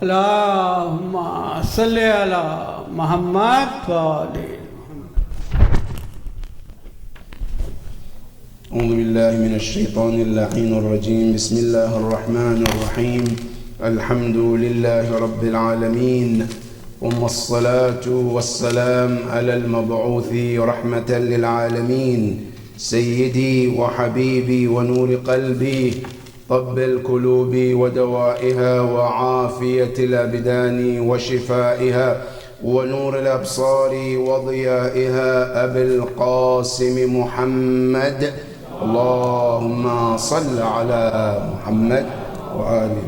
اللهم صل على محمد وآل أعوذ بالله من الشيطان اللعين الرجيم. بسم الله الرحمن الرحيم. الحمد لله رب العالمين، ثم الصلاة والسلام على المبعوث رحمة للعالمين، سيدي وحبيبي ونور قلبي، طب القلوب ودوائها وعافية الأبدان وشفائها ونور الأبصار وضيائها، أبي القاسم محمد. اللهم صل على محمد وآله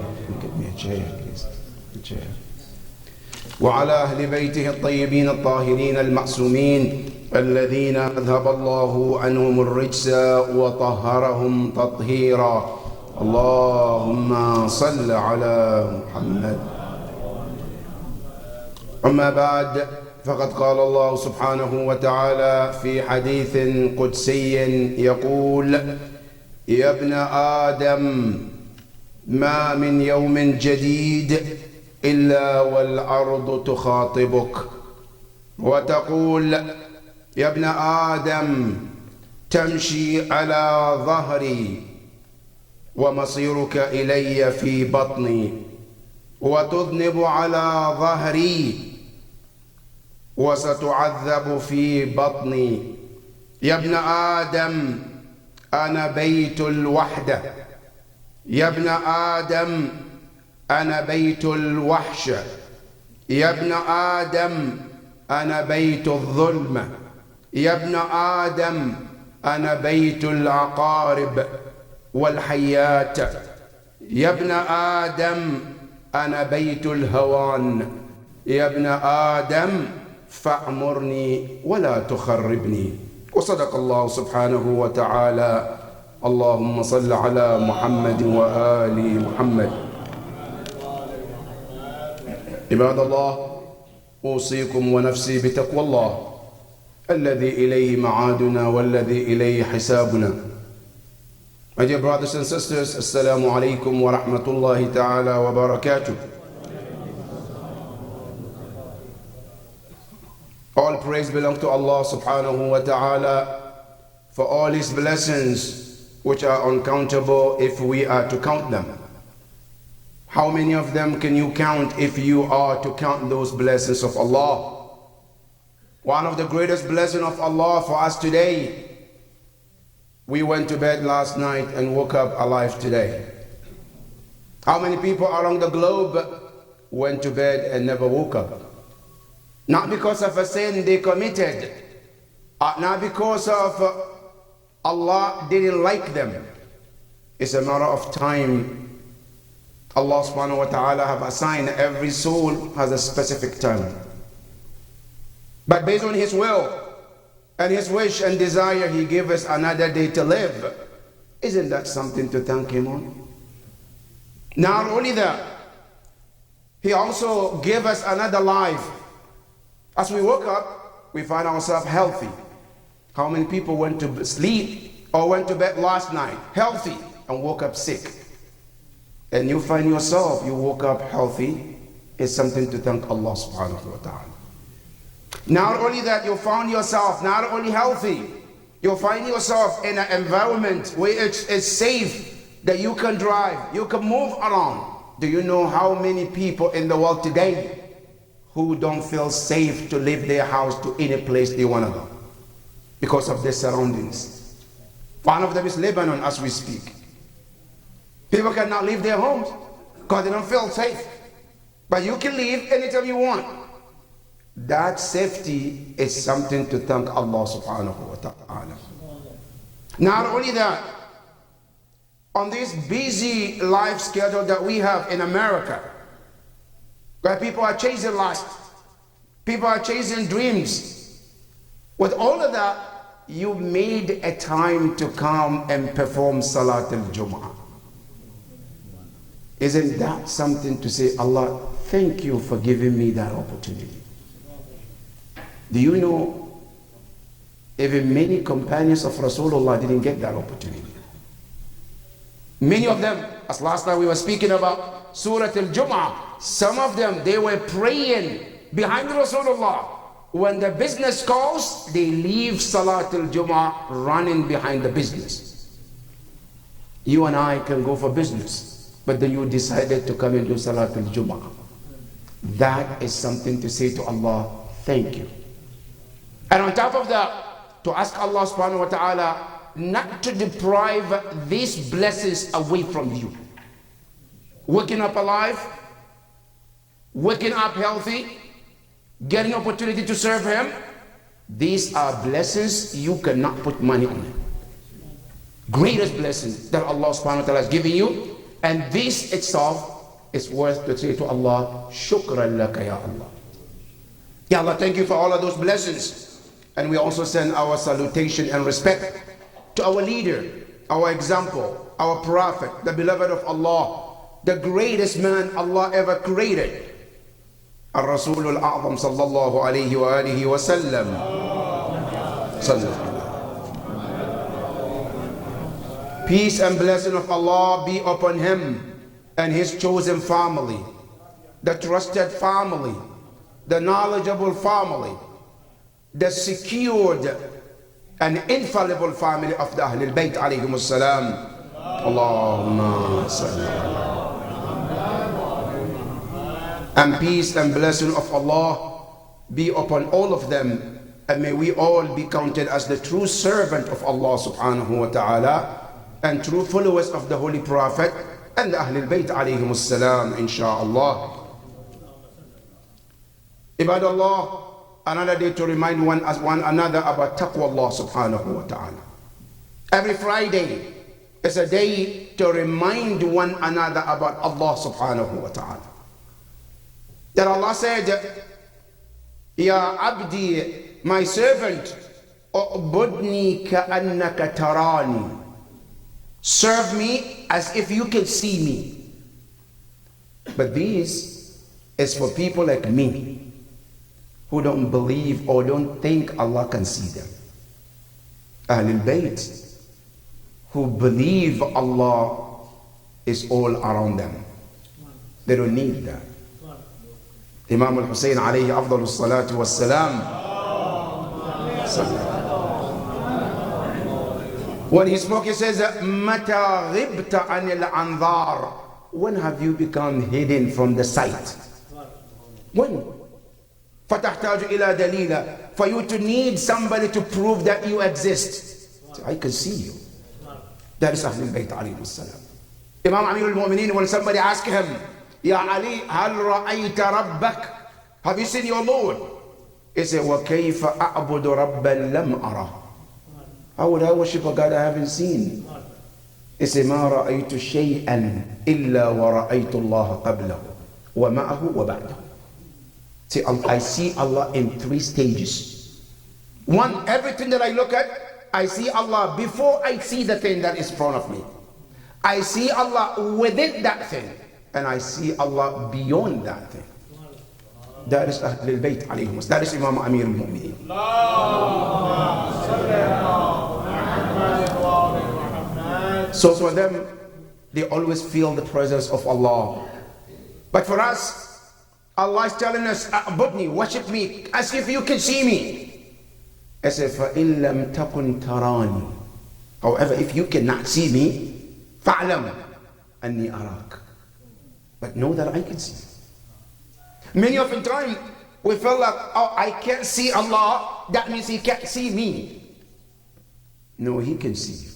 وعلى أهل بيته الطيبين الطاهرين المعصومين الذين أذهب الله عنهم الرجس وطهرهم تطهيرا. اللهم صل على محمد. أما بعد، فقد قال الله سبحانه وتعالى في حديث قدسي يقول: يا ابن آدم، ما من يوم جديد إلا والأرض تخاطبك وتقول: يا ابن آدم، تمشي على ظهري ومصيرك إلي في بطني، وتذنب على ظهري وستعذب في بطني. يا ابن آدم، أنا بيت الوحدة. يا ابن آدم، أنا بيت الوحش. يا ابن آدم، أنا بيت الظلم. يا ابن آدم، أنا بيت العقارب والحيات. يا ابن آدم، أنا بيت الهوان. يا ابن آدم، فأمرني ولا تخربني. وصدق الله سبحانه وتعالى. اللهم صل على محمد وآل محمد. عباد الله، أوصيكم ونفسي بتقوى الله الذي إليه معادنا والذي إليه حسابنا. My dear brothers and sisters, Assalamu alaikum wa rahmatullahi ta'ala wa barakatuh. All praise belongs to Allah subhanahu wa ta'ala for all His blessings, which are uncountable if we are to count them. How many of them can you count if you are to count those blessings of Allah? One of the greatest blessings of Allah for us today: we went to bed last night and woke up alive today. How many people around the globe went to bed and never woke up? Not because of a sin they committed, not because of Allah didn't like them. It's a matter of time. Allah subhanahu wa ta'ala have assigned every soul has a specific time. But based on His will and His wish and desire, He gave us another day to live. Isn't that something to thank Him on? Not only that, He also gave us another life. As we woke up, we find ourselves healthy. How many people went to sleep or went to bed last night healthy and woke up sick? And you find yourself, you woke up healthy. It's something to thank Allah subhanahu wa ta'ala. Not only that, you found yourself not only healthy, you find yourself in an environment where it is safe, that you can drive, you can move around. Do you know how many people in the world today who don't feel safe to leave their house to any place they want to go because of their surroundings? One of them is Lebanon as we speak. People cannot leave their homes because they don't feel safe. But you can leave anytime you want. That safety is something to thank Allah subhanahu wa ta'ala. Not only that, on this busy life schedule that we have in America, where people are chasing lust, people are chasing dreams, with all of that, you made a time to come and perform Salat al-Jum'ah. Isn't that something to say, Allah, thank you for giving me that opportunity? Do you know, even many companions of Rasulullah didn't get that opportunity. Many of them, as last time we were speaking about Surah Al-Jum'ah, some of them, they were praying behind Rasulullah. When the business calls, they leave Salat Al-Jum'ah running behind the business. You and I can go for business, but then you decided to come and do Salat Al-Jum'ah. That is something to say to Allah, thank you. And on top of that, to ask Allah subhanahu wa ta'ala not to deprive these blessings away from you. Waking up alive, waking up healthy, getting opportunity to serve Him, these are blessings you cannot put money on it. Greatest blessings that Allah subhanahu wa ta'ala has given you, and this itself is worth to say to Allah, Shukran laka ya Allah. Ya Allah, thank you for all of those blessings. And we also send our salutation and respect to our leader, our example, our prophet, the beloved of Allah, the greatest man Allah ever created, Ar-Rasul al-A'zam sallallahu alayhi wa alihi wa sallam. Peace and blessing of Allah be upon him and his chosen family, the trusted family, the knowledgeable family, the secured and infallible family of the Ahlul Bayt alayhim as-salam. Allahumma salli. And peace and blessing of Allah be upon all of them, and may we all be counted as the true servant of Allah subhanahu wa ta'ala and true followers of the Holy Prophet and the Ahlul Bayt alayhim as-salam, insha'Allah. Ibadallah, another day to remind one another about taqwa Allah subhanahu wa ta'ala. Every Friday is a day to remind one another about Allah subhanahu wa ta'ala. That Allah said, Ya abdi, my servant, u'budni ka'annaka tarani. Serve me as if you can see me. But this is for people like me, who don't believe or don't think Allah can see them. Ahlul Bayt, who believe Allah is all around them. They don't need that. Imam al-Hussein alayhi afdalu salatu wassalam, when he spoke, he says, Mata ghibta anil anzar. When have you become hidden from the sight? When? فَتَحْتَاجُ إِلَى دَلِيلًا. For you to need somebody to prove that you exist. So I can see you. That is Ahlul Bayt alayhi salam. Imam Amir al-Mu'mineen, when somebody asked him, Ya Ali, hal ra'ayta rabbak? Have you seen your Lord? He said, وَكَيْفَ أَعْبُدُ رَبًّا لَمْ أَرَهُ. How would I worship a God I haven't seen? He said, مَا رَأَيْتُ شَيْئًا إِلَّا وَرَأَيْتُ اللَّهَ قَبْلَهُ وَمَعَهُ وَبَعْدَهُ. See, I see Allah in three stages. One, everything that I look at, I see Allah before I see the thing that is in front of me. I see Allah within that thing. And I see Allah beyond that thing. That is Ahlul Bayt alayhim. That is Imam Amir al-Mu'mineen. So for them, they always feel the presence of Allah. But for us, Allah is telling us, A'budni, worship me, as if you can see me. As if فَإِن لَمْ تَكُنْ تَرَانِي. However, if you cannot see me, فَعْلَمْ أَنِّي أَرَاكَ. But know that I can see you. Many of the time, we feel like, oh, I can't see Allah, that means He can't see me. No, He can see you.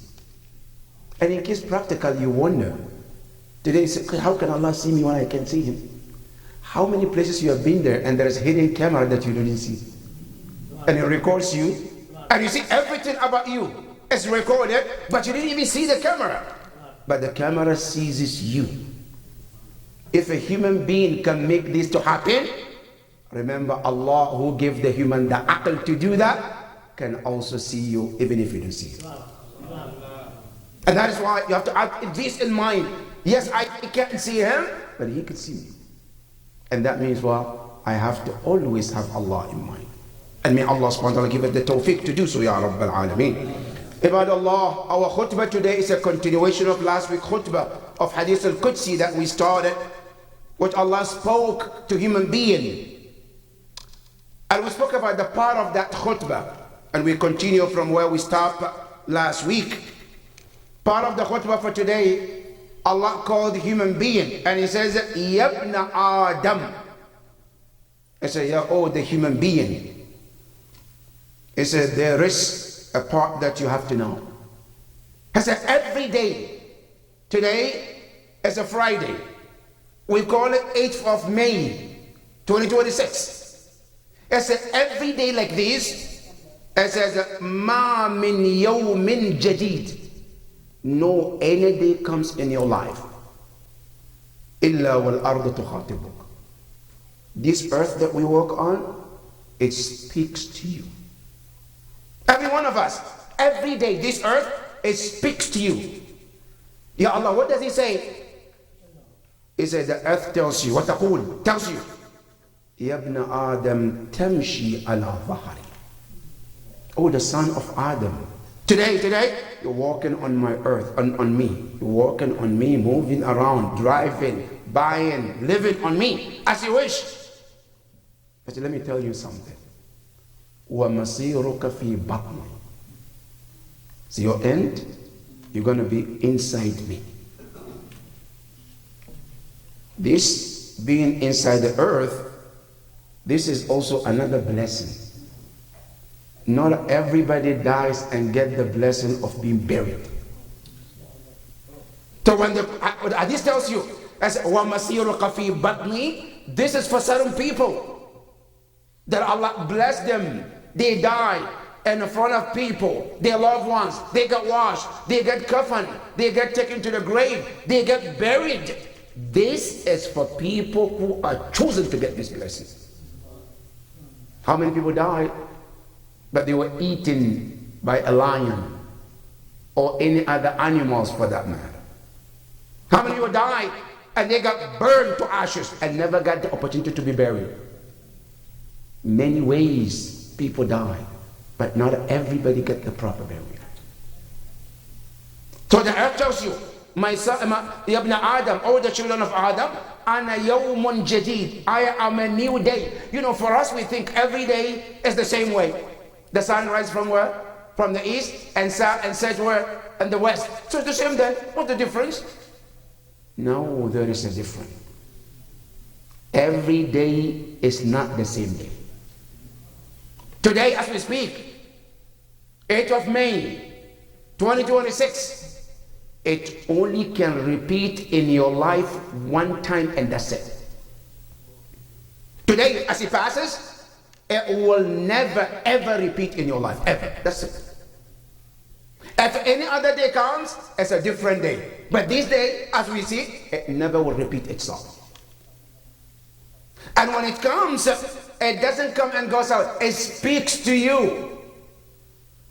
And in case practical, you wonder, today, how can Allah see me when I can't see Him? How many places you have been there and there is a hidden camera that you didn't see? And it records you, and you see everything about you is recorded, but you didn't even see the camera. But the camera sees you. If a human being can make this to happen, remember Allah who gave the human the aql to do that, can also see you even if you don't see it. And that is why you have to have this in mind. Yes, I can't see Him, but He can see me. And that means, well, I have to always have Allah in mind. And may Allah subhanahu wa ta'ala give us the tawfiq to do so, Ya Rabbal Alameen. Ibad Allah, our khutbah today is a continuation of last week's khutbah. of Hadith al-Qudsi that we started, which Allah spoke to human being. And we spoke about the part of that khutbah, and we continue from where we stopped last week. Part of the khutbah for today, Allah called human being, and He says, Yabna Adam. He said, yeah, oh, the human being. He said, there is a part that you have to know. He said, every day, today is a Friday. We call it 8th of May, 2026. He said, every day like this, it says, Ma min yawmin jadid. No any day comes in your life. Illa wal ardu tukhatibuk. This earth that we walk on, it speaks to you. Every one of us, every day, this earth, it speaks to you. Ya Allah, what does He say? He said, the earth tells you, what taqul, tells you, Ya ibn Adam tamshi ala dhahri. Oh, the son of Adam. Today, you're walking on my earth, on me. You're walking on me, moving around, driving, buying, living on me, as you wish. But let me tell you something. وَمَصِيرُكَ فِي بَطْنِ. So your end, you're going to be inside me. This being inside the earth, this is also another blessing. Not everybody dies and get the blessing of being buried. So when the hadith tells you, as وَمَصِيرُكَ فِي بَطْنِ, this is for certain people that Allah bless them. They die in front of people, their loved ones. They get washed, they get coffin, they get taken to the grave, they get buried. This is for people who are chosen to get this blessing. How many people died, but they were eaten by a lion or any other animals for that matter? How many people died and they got burned to ashes and never got the opportunity to be buried? Many ways people die, but not everybody get the proper burial. So the earth tells you, my son, Ibn Adam, all the children of Adam, Ana yawmun jadid, I am a new day. You know, for us, we think every day is the same way. The sun rises from where? From the east, and sets where? In the west. So it's the same day. What's the difference? No, there is a difference. Every day is not the same day. Today, as we speak, 8th of May, 2026, it only can repeat in your life one time, and that's it. Today, as it passes, it will never ever repeat in your life, ever. That's it. If any other day comes, it's a different day. But this day, as we see, it never will repeat itself. And when it comes, it doesn't come and goes out. It speaks to you.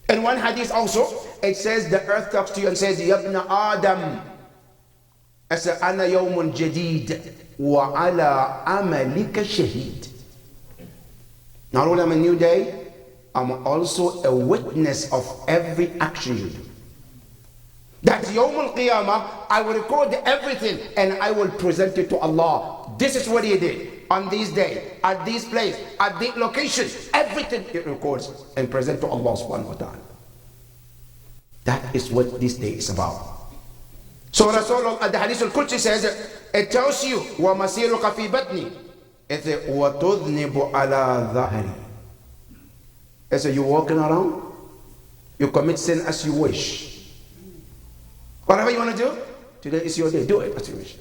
In one hadith also, it says the earth talks to you and says, Yabna Adam, as ana yawmun jadid wa ala amalika shahid. Not only am I a new day, I'm also a witness of every action you do. That Yawm al-Qiyamah, I will record everything and I will present it to Allah. This is what He did on this day, at this place, at this location. Everything it records and present to Allah subhanahu wa ta'ala. That is what this day is about. So Rasul, the Hadith al-Qudsi says, it tells you, وَمَسِيرُكَ فِي بَطْنِ, it says, وَتُذْنِبُ عَلَى ظَهْرِ. It says, you're walking around, you commit sin as you wish. Whatever you want to do, today is your day, do it as you wish.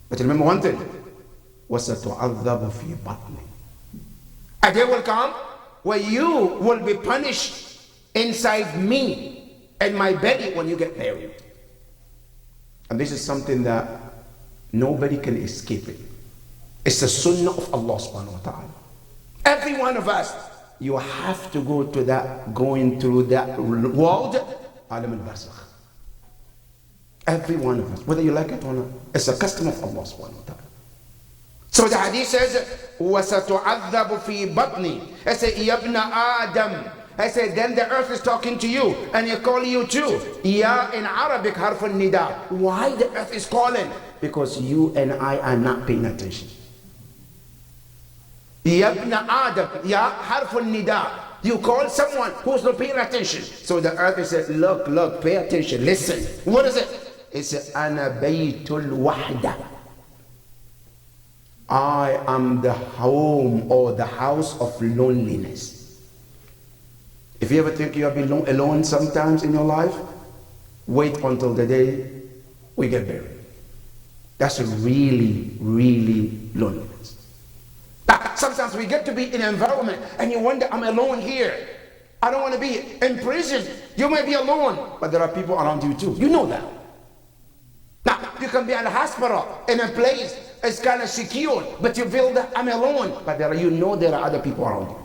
But remember one thing, وَسَتُعَذَّبُ فِي بَطْنِ. A day will come where you will be punished inside me and my belly when you get buried. And this is something that nobody can escape it. It's the sunnah of Allah subhanahu wa ta'ala. Every one of us, you have to go to that, going through that world, alam al-barzakh. Every one of us, whether you like it or not, it's a custom of Allah subhanahu wa ta'ala. So the hadith says, وَسَتُعَذَّبُ فِي بَطْنِ. It says, يَبْنَ آدَمْ. I said, then the earth is talking to you and it calling you too. Ya in Arabic harfun nida. Why the earth is calling? Because you and I are not paying attention. Ya ibn Adam, ya harfun nida. You call someone who's not paying attention. So the earth is saying, look, pay attention, listen. What is it? It's ana baytul wahda. I am the home or the house of loneliness. If you ever think you have been alone sometimes in your life, wait until the day we get buried. That's really, really loneliness. Sometimes we get to be in an environment and you wonder, I'm alone here. I don't want to be in prison. You may be alone, but there are people around you too. You know that. Now, you can be at a hospital in a place it's kind of secure, but you feel that I'm alone. But you know there are other people around you.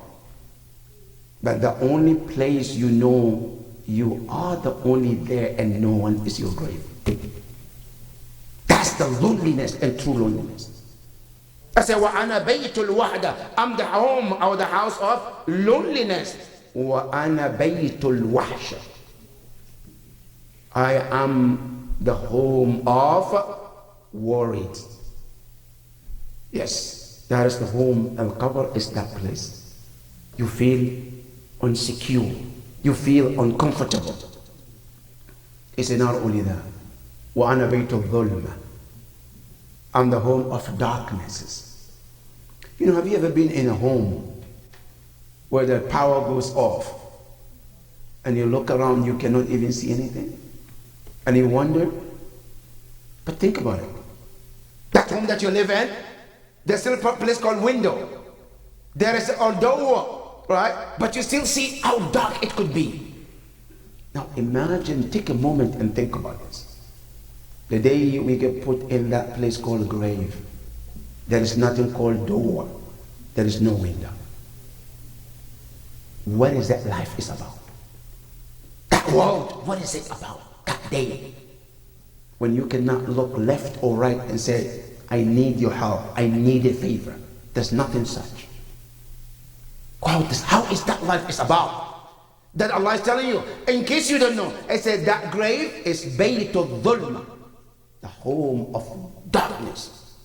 But the only place you know you are the only there and no one is your grave. That's the loneliness and true loneliness. I say, وَأَنَا بَيْتُ الْوَحْدَةِ I'm the home or the house of loneliness. وَأَنَا بَيْتُ الْوَحْشَةِ I am the home of worried. Yes, that is the home. Al-Qabr is that place. You feel insecure. You feel uncomfortable. It's not only that. وَأَنَا بَيْتُ الظُّلْمَةِ I'm the home of darknesses. You know, have you ever been in a home where the power goes off and you look around, you cannot even see anything? And you wonder, but think about it. That home that you live in, there's still a place called window. There is a door, right? But you still see how dark it could be. Now imagine, take a moment and think about this. The day we get put in that place called grave, there is nothing called door. There is no window. What is that life is about? That world, what is it about? That day. When you cannot look left or right and say, I need your help, I need a favor. There's nothing such. How is that life is about? That Allah is telling you, in case you don't know, it said that grave is Baytul Dhulma, the home of darkness.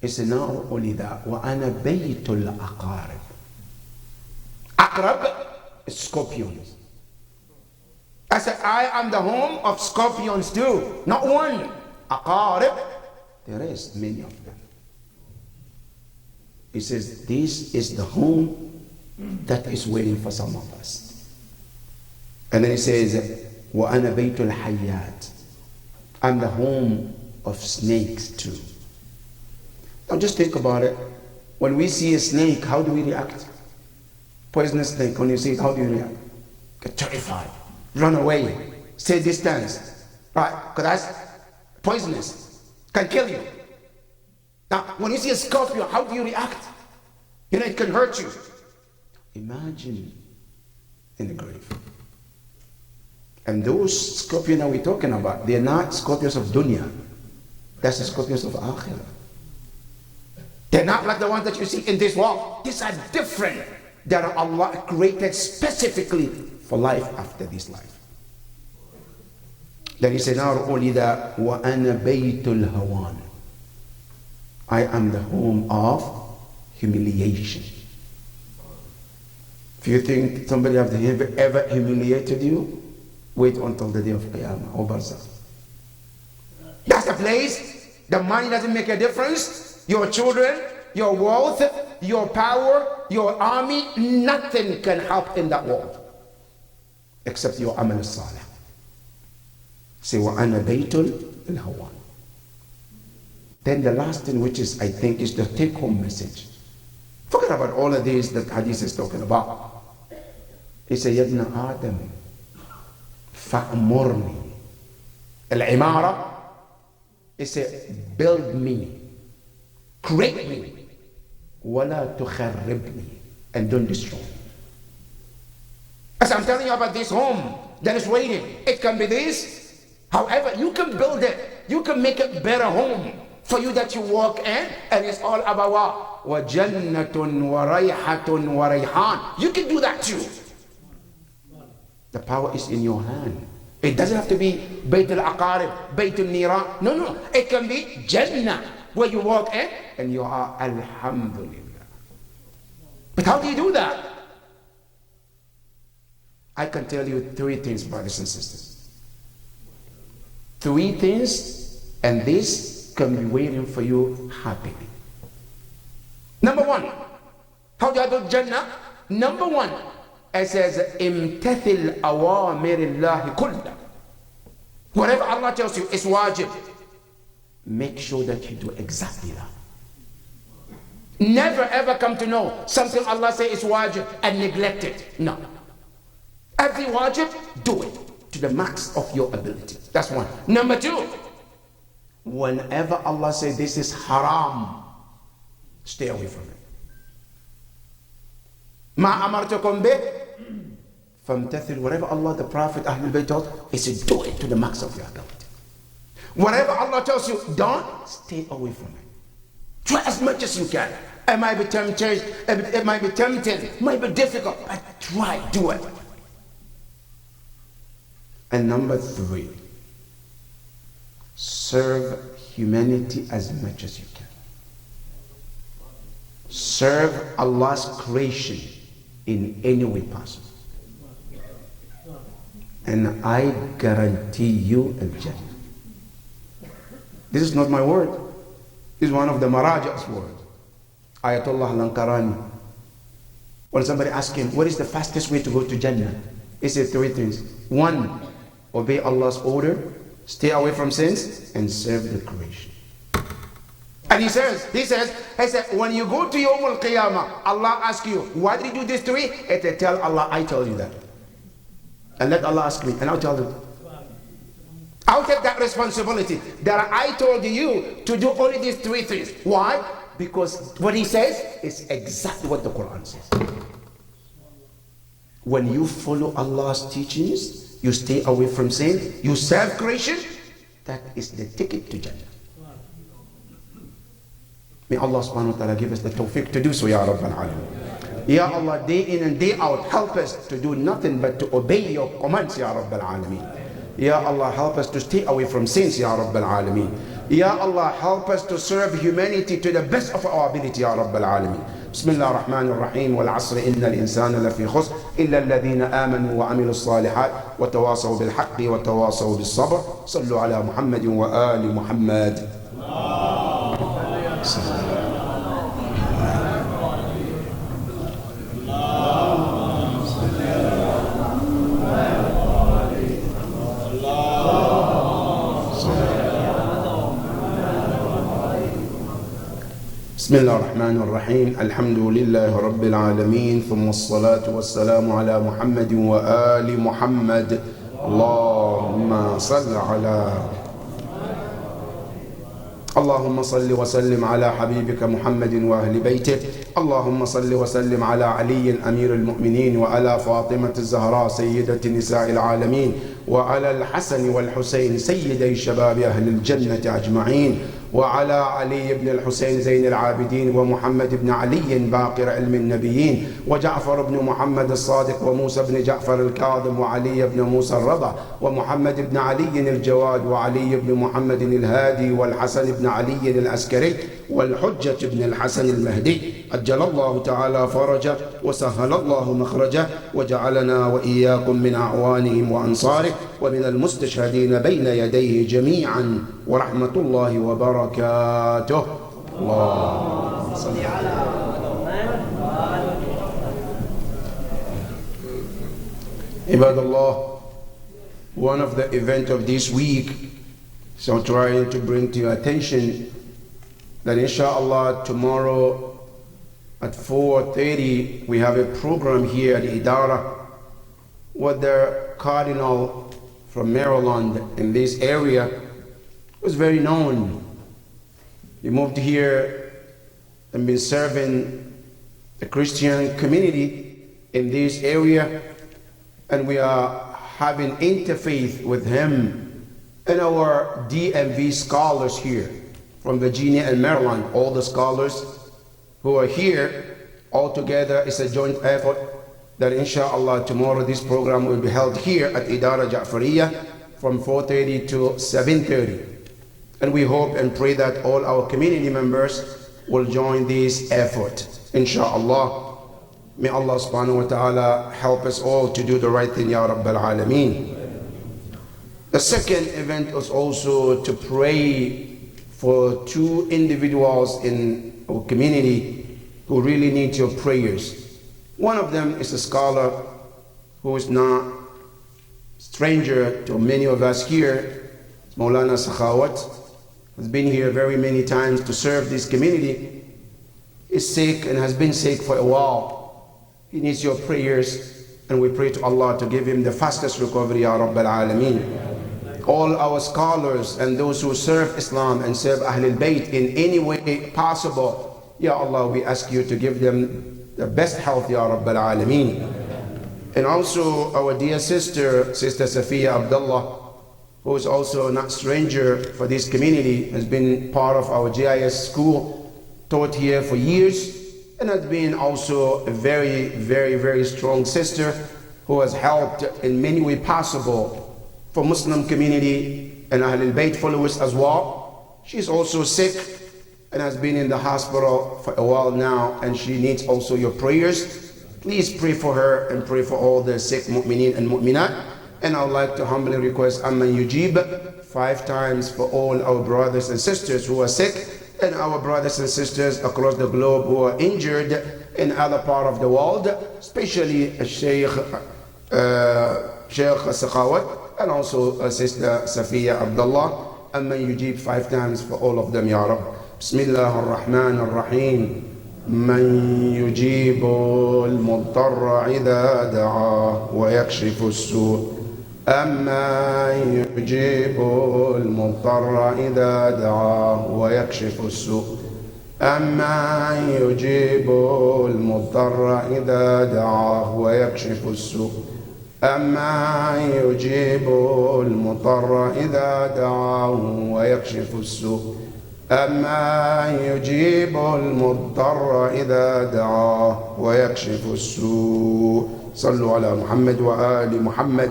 It's not only that, وَأَنَا بَيْتُ الْأَقَارِبِ Aqrab is scorpions. I said, I am the home of scorpions too. Not one. Aqarib, there is many of them. He says, this is the home that is waiting for some of us. And then he says, وَأَنَا بَيْتُ الْحَيَّاتِ I'm the home of snakes too. Now just think about it. When we see a snake, how do we react? Poisonous snake, when you see it, how do you react? Get terrified. Run away. Stay distance. Right? Because that's poisonous. Can kill you. Now, when you see a scorpion, how do you react? You know, it can hurt you. Imagine in the grave. And those scorpions that we're talking about, they're not scorpions of dunya. That's the scorpions of akhirah. They're not like the ones that you see in this world. These are different. That Allah created specifically for life after this life. Then he said, not only that, وَأَنَا بَيْتُ الْهَوَانِ I am the home of humiliation. If you think somebody has ever humiliated you, wait until the day of Qiyamah or Barzakh. That's the place. The money doesn't make a difference. Your children, your wealth, your power, your army, nothing can help in that world except your amal salih. Say, وَأَنَا بَيْتُ الْهَوَانِ Then the last thing, which is, I think, is the take-home message. Forget about all of these that Hadith is talking about. He said, يَا ابْنَ آدَمَ فَأْمُرْنِي Al-Imara, he said, build me, create me, وَلَا تُخَرِّبْنِي and don't destroy me. As I'm telling you about this home that is waiting, it can be this. However, you can build it. You can make it better home for you that you walk in, and it's all about what? وَجَنَّةٌ وَرَيْحَةٌ وَرَيْحَانٌ You can do that too. The power is in your hand. It doesn't have to be Bayt al-Aqarib, Bayt al-Niran. No. It can be Jannah, where you walk in and you are Alhamdulillah. But how do you do that? I can tell you 3 things, brothers and sisters. 3 things, and this can be waiting for you happily. Number 1, how do I do Jannah? Number 1, it says, imtathil awamirillahi kullah. Whatever Allah tells you is wajib. Make sure that you do exactly that. Never ever come to know something Allah says is wajib and neglect it. No. Every wajib, do it to the max of your ability. That's 1. Number 2, whenever Allah says this is haram, stay away from it. Ma amartukum bih famtathil. Whatever Allah, the Prophet, Ahlul Bayt told, he said do it to the max of your ability. Whatever Allah tells you don't, stay away from it. Try as much as you can. It might be tempting, it might be difficult, but try, do it. And number 3, serve humanity as much as you can. Serve Allah's creation in any way possible. And I guarantee you al-Jannah. This is not my word. This is one of the Maraja's words. Ayatollah Lankarani. When somebody asks him, what is the fastest way to go to Jannah? He said 3 things. 1, obey Allah's order, stay away from sins, and serve the creation. And he says, when you go to Yawm al-Qiyamah, Allah asks you, why did you do this 3? And tell Allah, I told you that. And let Allah ask me, and I'll tell them. I'll take that responsibility that I told you to do only these 3 things. Why? Because what he says is exactly what the Quran says. When you follow Allah's teachings, you stay away from sin, you serve creation, that is the ticket to Jannah. May Allah subhanahu wa ta'ala give us the tawfiq to do so, Ya Rabbal Alameen. Ya Allah, day in and day out, help us to do nothing but to obey your commands, Ya Rabbal Alameen. Ya Allah, help us to stay away from sins, Ya Rabbal Alameen. Ya Allah, help us to serve humanity to the best of our ability, Ya Rabbal Alameen. بسم الله الرحمن الرحيم والعصر إن الإنسان لفي خسر إلا الذين آمنوا وعملوا الصالحات وتواصوا بالحق وتواصوا بالصبر صلوا على محمد وآل محمد. بسم الله الرحمن الرحيم الحمد لله رب العالمين ثم الصلاة والسلام على محمد وآل محمد اللهم صل وسلم على حبيبك محمد وأهل بيته اللهم صل وسلم على علي أمير المؤمنين وعلى فاطمة الزهراء سيدة نساء العالمين وعلى الحسن والحسين سيدي شباب أهل الجنة أجمعين وعلى علي بن الحسين زين العابدين ومحمد بن علي باقر علم النبيين وجعفر بن محمد الصادق وموسى بن جعفر الكاظم وعلي بن موسى الرضا ومحمد بن علي الجواد وعلي بن محمد الهادي والحسن بن علي العسكري والحجة بن الحسن المهدي أجل الله تعالى فرجه وسهل الله مخرجه وجعلنا وإياكم من أعوانهم وأنصاره ومن المستشهدين بين يديه جميعا ورحمة الله وبركاته. اللهم صل على عباد الله. One of the events of this week, so I'm trying to bring to your attention that inshallah tomorrow at 4:30 we have a program here at Idara with the Cardinal from Maryland in this area was very known. He moved here and been serving the Christian community in this area, and we are having interfaith with him and our DMV scholars here from Virginia and Maryland. All the scholars who are here all together, it's a joint effort. that inshallah tomorrow this program will be held here at Idara Ja'fariyah from 4:30 to 7:30. And we hope and pray that all our community members will join this effort, inshallah. May Allah subhanahu wa ta'ala help us all to do the right thing, Ya Rabbal Alameen. The second event is also to pray for two individuals in our community who really need your prayers. One of them is a scholar who is not stranger to many of us here, Maulana Sakhawat, has been here very many times to serve this community. Is sick and has been sick for a while. He needs your prayers, and we pray to Allah to give him the fastest recovery, Ya Rabbal Alameen. All our scholars and those who serve Islam and serve Ahlul Bayt in any way possible, Ya Allah, we ask you to give them the best health, Ya Rabbal Alameen. And also our dear sister, Sister Safiya Abdullah, who is also not stranger for this community, has been part of our GIS school, taught here for years, and has been also a very, very, very strong sister who has helped in many ways possible for Muslim community and Ahlul Bayt followers as well. She's also sick and has been in the hospital for a while now, and she needs also your prayers. Please pray for her and pray for all the sick mu'mineen and mu'minat. And I would like to humbly request Amman Yujib 5 times for all our brothers and sisters who are sick, and our brothers and sisters across the globe who are injured in other part of the world, especially Sheikh Sakhawat and also Sister Safiya Abdullah. Amman Yujib 5 times for all of them, Ya Rabb. Bismillah ar-Rahman ar-Rahim. من يجيب المضطر إذا دعاه ويكشف السوء أما يجيب المضطر إذا دعاه ويكشف السوء أما يجيب المضطر إذا دعاه ويكشف السوء أما يجيب المضطر إذا دعاه ويكشف السوء أما يجيب المضطر إذا دعاه ويكشف السوء. صلوا على محمد وآل محمد.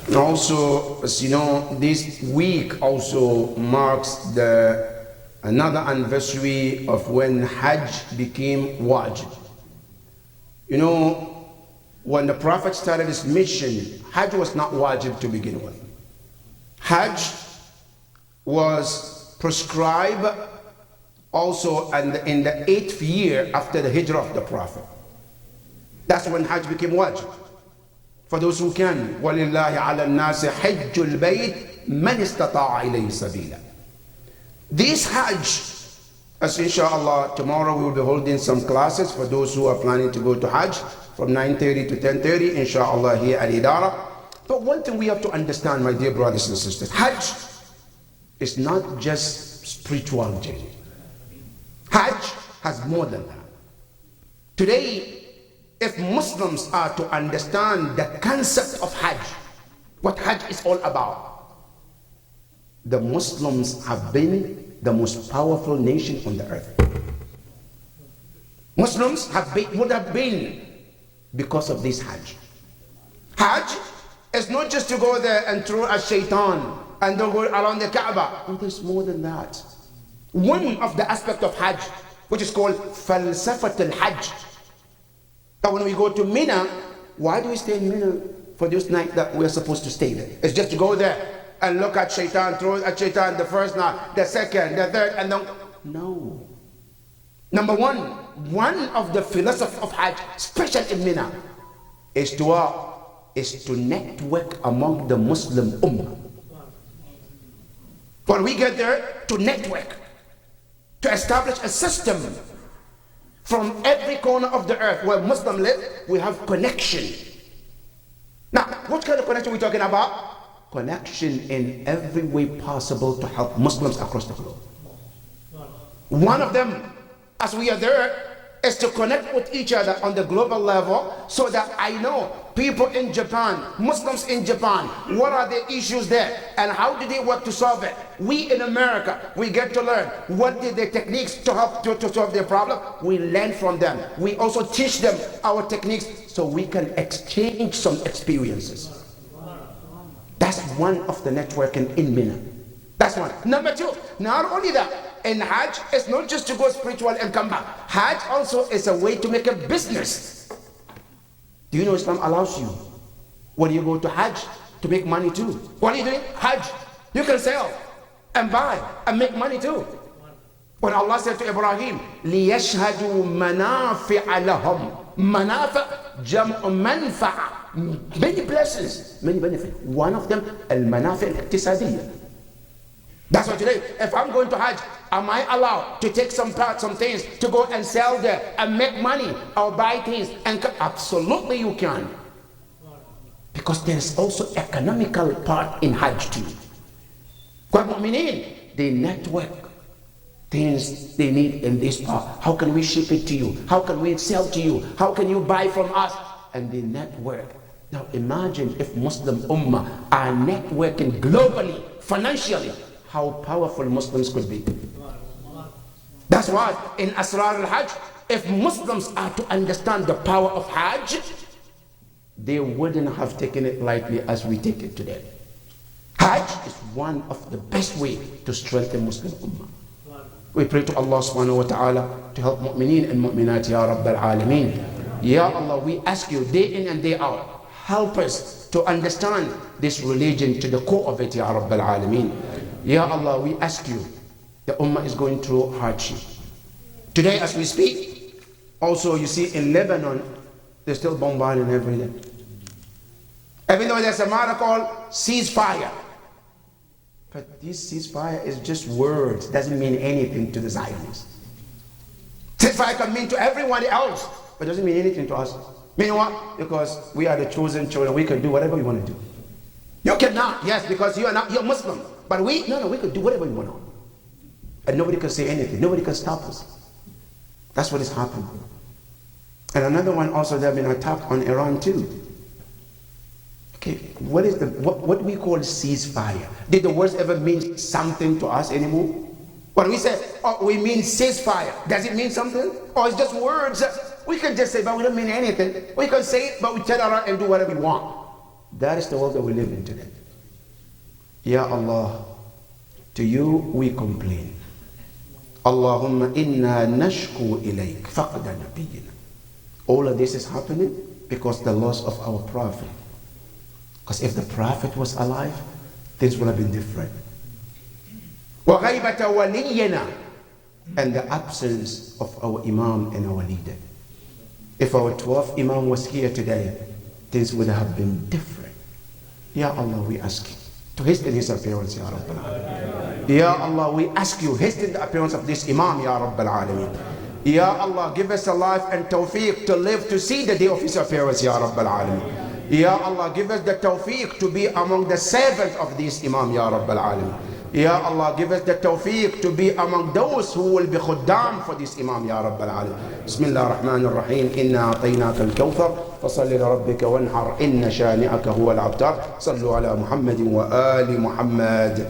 And also, as you know, this week also marks another anniversary of when Hajj became wajib. You know, when the Prophet started his mission, Hajj was not wajib to begin with. Hajj was prescribed also in the 8th year after the hijrah of the Prophet. That's when Hajj became wajib. For those who can, وَلِلَّهِ عَلَى النَّاسِ حَجُّ الْبَيْتِ مَنِ اسْتَطَاعَ إِلَيْهِ سَبِيلًا. This Hajj, as inshallah tomorrow we will be holding some classes for those who are planning to go to Hajj from 9:30 to 10:30 inshallah here at Idara. But one thing we have to understand, my dear brothers and sisters, Hajj is not just spiritual journey. Hajj has more than that. Today, if Muslims are to understand the concept of Hajj, what Hajj is all about, the Muslims have been the most powerful nation on the earth. Muslims would have been because of this Hajj. Hajj is not just to go there and throw a shaitan and then go around the Kaaba. No, there's more than that. One of the aspects of Hajj, which is called Falsafat al-Hajj. But when we go to Mina, why do we stay in Mina for this night that we're supposed to stay there? It's just to go there and look at shaitan, throw at shaitan the first night, the second, the third, and then... No. Number one of the philosophy of Hajj, special in Mina, is to network among the Muslim Ummah. When we get there, to network, to establish a system from every corner of the earth where Muslims live, we have connection. Now, what kind of connection are we talking about? Connection in every way possible to help Muslims across the globe. One of them, as we are there, is to connect with each other on the global level so that I know people in Japan, Muslims in Japan, what are the issues there and how do they work to solve it? We in America, we get to learn what are the techniques to help to solve their problem. We learn from them. We also teach them our techniques so we can exchange some experiences. That's one of the networking in Mina. That's one. Number two, not only that, in Hajj, it's not just to go spiritual and come back. Hajj also is a way to make a business. Do you know Islam allows you, when you go to Hajj, to make money too? What are you doing? Hajj. You can sell and buy and make money too. When Allah said to Ibrahim, لِيَشْهَدُوا مَنَافِعَ لَهُمْ مَنَافِعَ جَمْعُ مَنْفَعَ. Many blessings, many benefits. One of them, al-manafi' al-iqtisadiyya. That's what today, if I'm going to Hajj, am I allowed to take some parts, some things, to go and sell there and make money or buy things? And absolutely you can. Because there's also economical part in Hajj too. They network things they need in this part. How can we ship it to you? How can we sell to you? How can you buy from us? And they network. Now imagine if Muslim Ummah are networking globally, financially, how powerful Muslims could be. That's why in Asrar al-Hajj, if Muslims are to understand the power of Hajj, they wouldn't have taken it lightly as we take it today. Hajj is one of the best ways to strengthen Muslim Ummah. We pray to Allah subhanahu wa ta'ala to help mu'mineen and mu'minat, Ya Rabbal Alameen. Ya Allah, we ask you day in and day out, help us to understand this religion to the core of it, Ya Rabbal Alameen. Ya Allah, we ask you, the Ummah is going through hardship. Today as we speak, also you see in Lebanon, they're still bombarding every day. Even though there's a matter called ceasefire. But this ceasefire is just words, doesn't mean anything to the Zionists. Ceasefire can mean to everyone else, but doesn't mean anything to us. Meaning what? Because we are the chosen children, we can do whatever we want to do. You cannot, yes, because you're Muslim. But we could do whatever we want. And nobody can say anything. Nobody can stop us. That's what is happening. And another one also, there have been attack on Iran too. Okay, what we call ceasefire? Did the words ever mean something to us anymore? When we say, oh, we mean ceasefire, does it mean something? Or it's just words? We can just say, but we don't mean anything. We can say it, but we turn around and do whatever we want. That is the world that we live in today. Ya Allah, to you we complain. Allahumma inna nashku ilayk faqda nabiyyina. All of this is happening because the loss of our Prophet. Because if the Prophet was alive, things would have been different. Wa ghaibata waliyyina, and the absence of our Imam and our leader. If our 12th Imam was here today, things would have been different. Ya Allah, we ask you to hasten his appearance, Ya Rabbal Alameen. Ya Allah, we ask you, hasten the appearance of this Imam, Ya Rabbal Alameen. Ya Allah, give us a life and tawfiq to live to see the day of his appearance, Ya Rabbal Alameen. Ya Allah, give us the tawfiq to be among the servants of this Imam, Ya Rabbal Alameen. Ya Allah, give us the tawfiq to be among those who will be khuddam for this Imam, Ya Rabbal Alameen. Bismillah ar-Rahman ar-Rahim. Inna a'tainaka al-kawthar. فصل لربك وانحر إن شانئك هو الأبتر. صلوا على محمد وآل محمد.